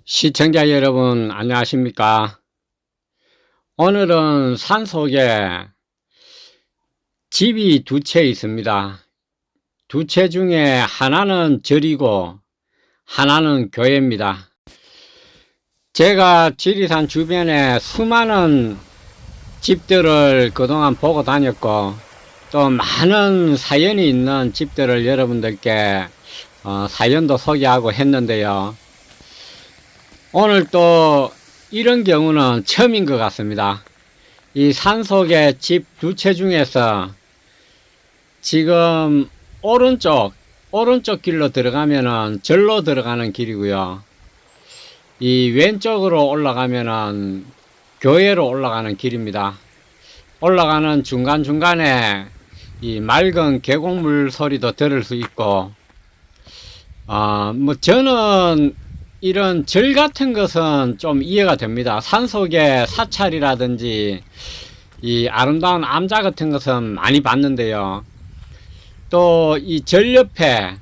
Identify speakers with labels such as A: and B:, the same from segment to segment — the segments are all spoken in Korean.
A: 시청자 여러분 안녕하십니까? 오늘은 산속에 집이 두 채 있습니다. 두 채 중에 하나는 절이고 하나는 교회입니다. 제가 지리산 주변에 수많은 집들을 그동안 보고 다녔고 또 많은 사연이 있는 집들을 여러분들께 사연도 소개하고 했는데요. 오늘 또 이런 경우는 처음인 것 같습니다. 이 산속의 집 두 채 중에서 지금 오른쪽 길로 들어가면은 절로 들어가는 길이고요. 이 왼쪽으로 올라가면은 교회로 올라가는 길입니다. 올라가는 중간중간에 이 맑은 계곡물 소리도 들을 수 있고, 저는 이런 절 같은 것은 좀 이해가 됩니다. 산속의 사찰이라든지 이 아름다운 암자 같은 것은 많이 봤는데요. 또 이 절 옆에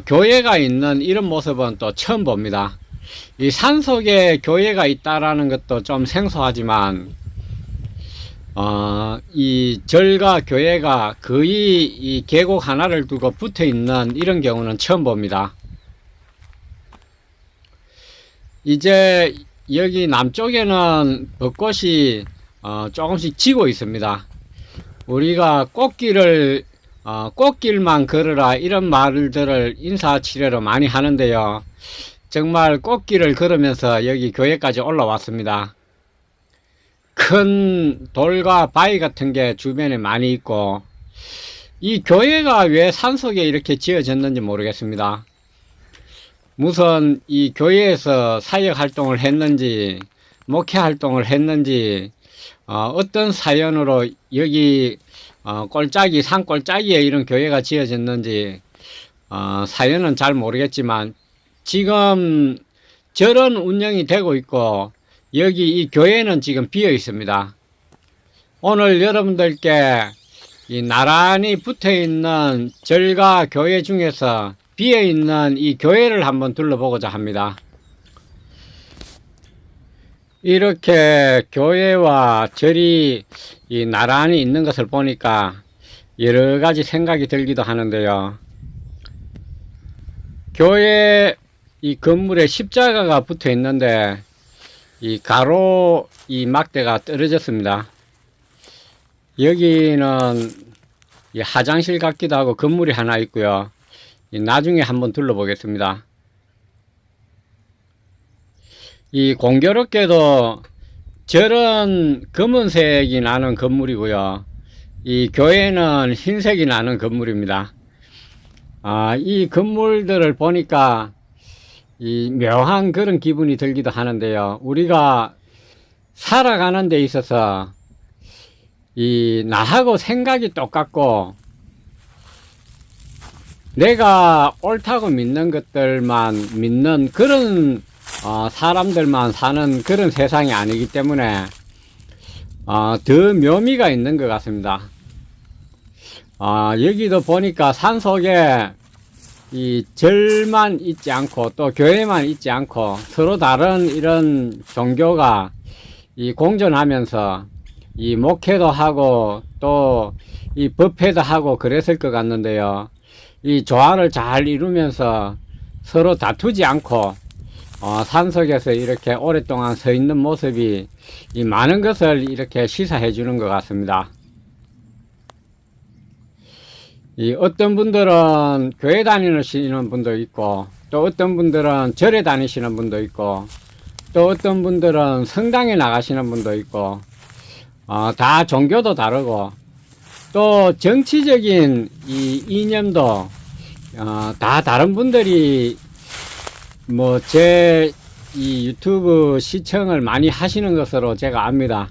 A: 교회가 있는 이런 모습은 또 처음 봅니다. 이 산속에 교회가 있다라는 것도 좀 생소하지만 이 절과 교회가 거의 이 계곡 하나를 두고 붙어 있는 이런 경우는 처음 봅니다. 이제 여기 남쪽에는 벚꽃이 조금씩 지고 있습니다. 우리가 꽃길만 걸으라 이런 말들을 인사치레로 많이 하는데요. 정말 꽃길을 걸으면서 여기 교회까지 올라왔습니다. 큰 돌과 바위 같은 게 주변에 많이 있고, 이 교회가 왜 산속에 이렇게 지어졌는지 모르겠습니다. 무슨 이 교회에서 사역 활동을 했는지 목회 활동을 했는지 어떤 사연으로 여기 산 꼴짜기에 이런 교회가 지어졌는지 사연은 잘 모르겠지만 지금 절은 운영이 되고 있고 여기 이 교회는 지금 비어 있습니다. 오늘 여러분들께 이 나란히 붙어 있는 절과 교회 중에서 비어있는 이 교회를 한번 둘러보고자 합니다. 이렇게 교회와 절이 이 나란히 있는 것을 보니까 여러 가지 생각이 들기도 하는데요. 교회 이 건물에 십자가가 붙어 있는데 이 가로 이 막대가 떨어졌습니다. 여기는 이 화장실 같기도 하고 건물이 하나 있고요. 나중에 한번 둘러보겠습니다. 이 공교롭게도 절은 검은색이 나는 건물이고요. 이 교회는 흰색이 나는 건물입니다. 이 건물들을 보니까 이 묘한 그런 기분이 들기도 하는데요. 우리가 살아가는 데 있어서 이 나하고 생각이 똑같고 내가 옳다고 믿는 것들만 믿는 그런 사람들만 사는 그런 세상이 아니기 때문에 더 묘미가 있는 것 같습니다. 여기도 보니까 산속에 이 절만 있지 않고 또 교회만 있지 않고 서로 다른 이런 종교가 이 공존하면서 이 목회도 하고 또 이 법회도 하고 그랬을 것 같는데요. 이 조화를 잘 이루면서 서로 다투지 않고 산속에서 이렇게 오랫동안 서 있는 모습이 이 많은 것을 이렇게 시사해 주는 것 같습니다. 이 어떤 분들은 교회 다니시는 분도 있고 또 어떤 분들은 절에 다니시는 분도 있고 또 어떤 분들은 성당에 나가시는 분도 있고 다 종교도 다르고 또 정치적인 이 이념도 다 다른 분들이 뭐 제 이 유튜브 시청을 많이 하시는 것으로 제가 압니다.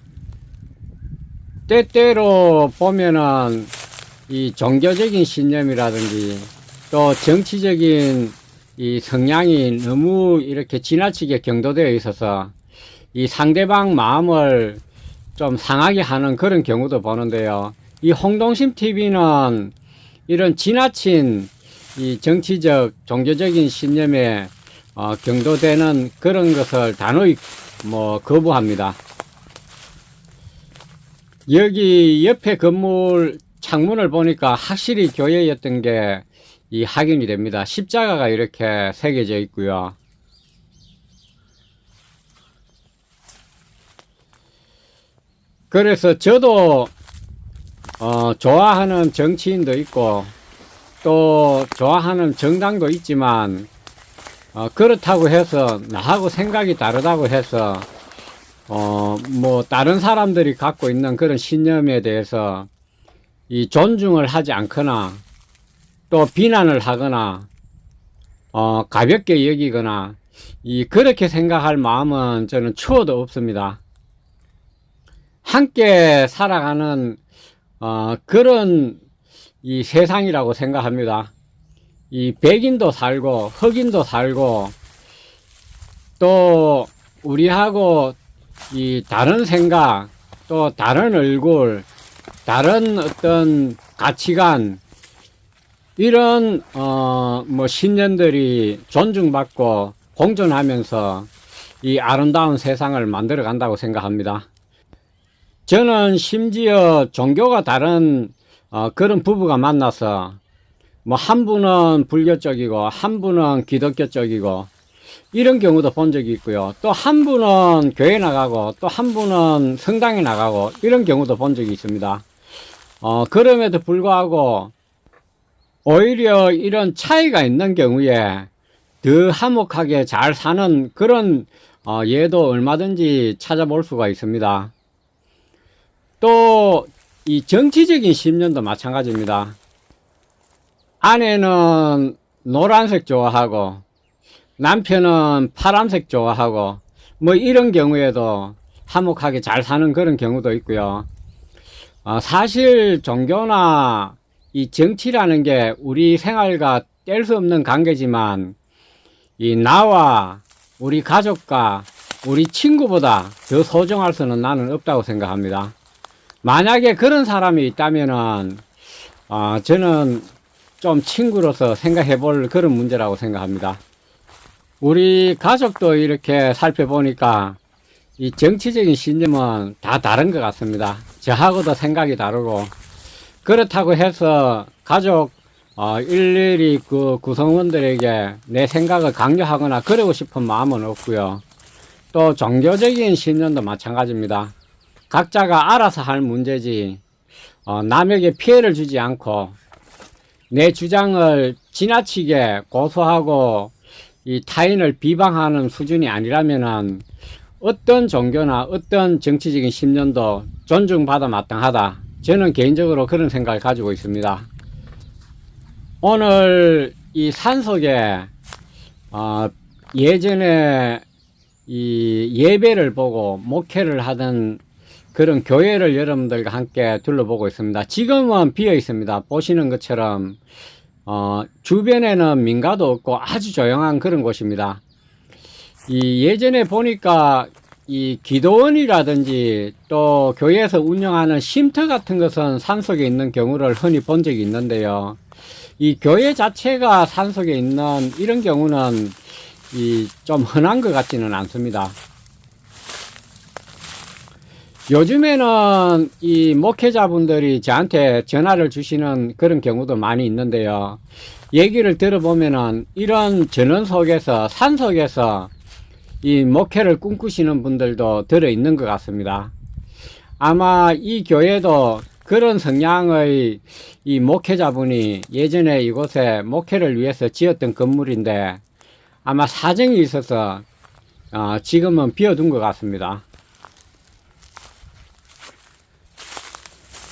A: 때때로 보면은 이 종교적인 신념이라든지 또 정치적인 이 성향이 너무 이렇게 지나치게 경도되어 있어서 이 상대방 마음을 좀 상하게 하는 그런 경우도 보는데요. 이 홍동심 TV는 이런 지나친 이 정치적 종교적인 신념에 경도되는 그런 것을 단호히 거부합니다. 여기 옆에 건물 창문을 보니까 확실히 교회였던 게 확인이 됩니다. 십자가가 이렇게 새겨져 있고요. 그래서 저도 좋아하는 정치인도 있고 또 좋아하는 정당도 있지만 그렇다고 해서 나하고 생각이 다르다고 해서 다른 사람들이 갖고 있는 그런 신념에 대해서 존중을 하지 않거나 또 비난을 하거나 가볍게 여기거나 그렇게 생각할 마음은 저는 추워도 없습니다. 함께 살아가는 그런 세상이라고 생각합니다. 백인도 살고 흑인도 살고 또 우리하고 다른 생각 또 다른 얼굴 다른 어떤 가치관 이런 신념들이 존중받고 공존하면서 이 아름다운 세상을 만들어 간다고 생각합니다. 저는 심지어 종교가 다른 그런 부부가 만나서 한 분은 불교 쪽이고 한 분은 기독교 쪽이고 이런 경우도 본 적이 있고요. 또 한 분은 교회 나가고 또 한 분은 성당에 나가고 이런 경우도 본 적이 있습니다. 그럼에도 불구하고 오히려 이런 차이가 있는 경우에 더 화목하게 잘 사는 그런 예도 얼마든지 찾아볼 수가 있습니다. 또 이 정치적인 신념도 마찬가지입니다. 아내는 노란색 좋아하고 남편은 파란색 좋아하고 이런 경우에도 화목하게 잘 사는 그런 경우도 있고요. 사실 종교나 이 정치라는 게 우리 생활과 뗄 수 없는 관계지만 나와 우리 가족과 우리 친구보다 더 소중할 수는 나는 없다고 생각합니다. 만약에 그런 사람이 있다면은 저는 좀 친구로서 생각해 볼 그런 문제라고 생각합니다. 우리 가족도 이렇게 살펴보니까 이 정치적인 신념은 다 다른 것 같습니다. 저하고도 생각이 다르고 그렇다고 해서 가족 일일이 그 구성원들에게 내 생각을 강요하거나 그러고 싶은 마음은 없고요. 또 종교적인 신념도 마찬가지입니다. 각자가 알아서 할 문제지 남에게 피해를 주지 않고 내 주장을 지나치게 고소하고 이 타인을 비방하는 수준이 아니라면은 어떤 종교나 어떤 정치적인 신념도 존중받아 마땅하다. 저는 개인적으로 그런 생각을 가지고 있습니다. 오늘 이 산속에 예전에 이 예배를 보고 목회를 하던 그런 교회를 여러분들과 함께 둘러보고 있습니다. 지금은 비어 있습니다. 보시는 것처럼 주변에는 민가도 없고 아주 조용한 그런 곳입니다. 이 예전에 보니까 이 기도원이라든지 또 교회에서 운영하는 쉼터 같은 것은 산속에 있는 경우를 흔히 본 적이 있는데요. 이 교회 자체가 산속에 있는 이런 경우는 좀 흔한 것 같지는 않습니다. 요즘에는 이 목회자분들이 저한테 전화를 주시는 그런 경우도 많이 있는데요. 얘기를 들어보면은 이런 전원 속에서 산 속에서 이 목회를 꿈꾸시는 분들도 들어있는 것 같습니다. 아마 이 교회도 그런 성향의 이 목회자분이 예전에 이곳에 목회를 위해서 지었던 건물인데 아마 사정이 있어서 지금은 비워둔 것 같습니다.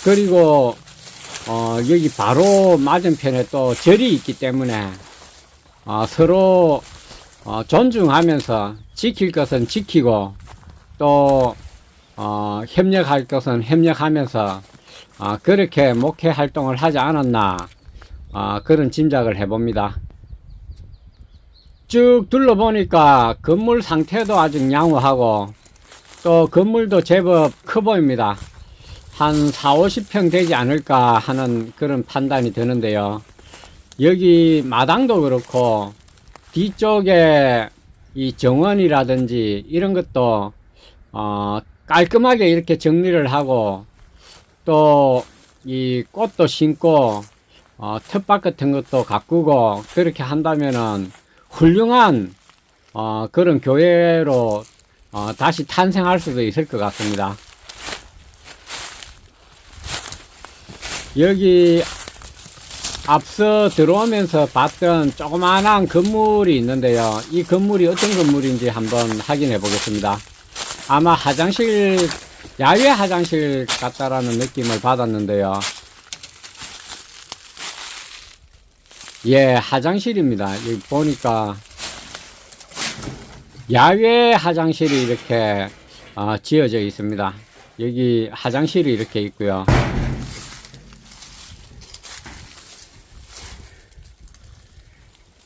A: 그리고 여기 바로 맞은편에 또 절이 있기 때문에 서로 존중하면서 지킬 것은 지키고 또 협력할 것은 협력하면서 그렇게 목회 활동을 하지 않았나 그런 짐작을 해봅니다. 쭉 둘러보니까 건물 상태도 아직 양호하고 또 건물도 제법 커 보입니다. 한 40, 50평 되지 않을까 하는 그런 판단이 드는데요. 여기 마당도 그렇고 뒤쪽에 이 정원이라든지 이런 것도 깔끔하게 이렇게 정리를 하고 또 이 꽃도 심고 텃밭 같은 것도 가꾸고 그렇게 한다면은 훌륭한 그런 교회로 다시 탄생할 수도 있을 것 같습니다. 여기 앞서 들어오면서 봤던 조그마한 건물이 있는데요. 이 건물이 어떤 건물인지 한번 확인해 보겠습니다. 아마 화장실, 야외 화장실 같다라는 느낌을 받았는데요. 예, 화장실입니다. 여기 보니까 야외 화장실이 이렇게 지어져 있습니다. 여기 화장실이 이렇게 있고요.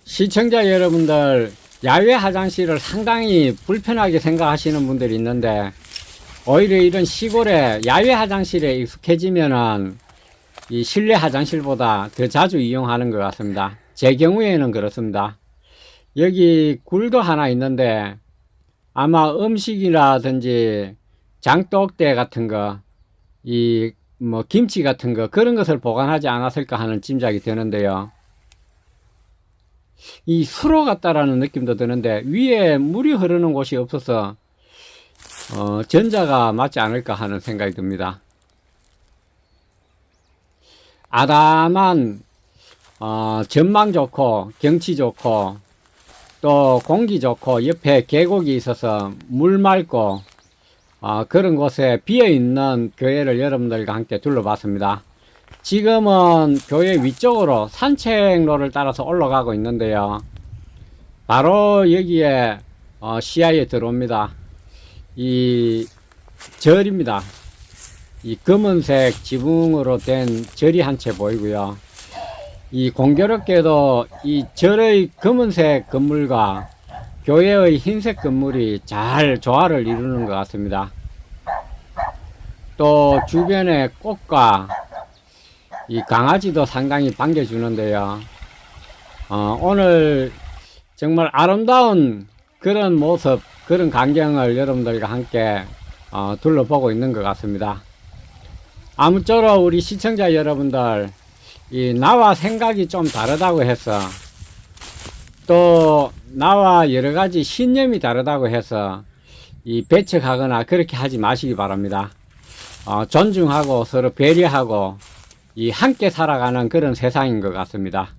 A: 시청자 여러분들, 야외 화장실을 상당히 불편하게 생각하시는 분들이 있는데 오히려 이런 시골에 야외 화장실에 익숙해지면은 이 실내 화장실보다 더 자주 이용하는 것 같습니다. 제 경우에는 그렇습니다. 여기 굴도 하나 있는데 아마 음식이라든지 장독대 같은 거, 이 뭐 김치 같은 거 그런 것을 보관하지 않았을까 하는 짐작이 드는데요. 이 수로 같다라는 느낌도 드는데 위에 물이 흐르는 곳이 없어서 전자가 맞지 않을까 하는 생각이 듭니다. 아담한 전망 좋고 경치 좋고 또 공기 좋고 옆에 계곡이 있어서 물 맑고 그런 곳에 비어있는 교회를 여러분들과 함께 둘러봤습니다. 지금은 교회 위쪽으로 산책로를 따라서 올라가고 있는데요. 바로 여기에 시야에 들어옵니다. 이 절입니다. 이 검은색 지붕으로 된 절이 한 채 보이고요. 이 공교롭게도 이 절의 검은색 건물과 교회의 흰색 건물이 잘 조화를 이루는 것 같습니다. 또 주변에 꽃과 이 강아지도 상당히 반겨주는데요. 오늘 정말 아름다운 그런 모습, 그런 광경을 여러분들과 함께 둘러보고 있는 것 같습니다. 아무쪼록 우리 시청자 여러분들, 이 나와 생각이 좀 다르다고 해서 또 나와 여러가지 신념이 다르다고 해서 이 배척하거나 그렇게 하지 마시기 바랍니다. 존중하고 서로 배려하고 이 함께 살아가는 그런 세상인 것 같습니다.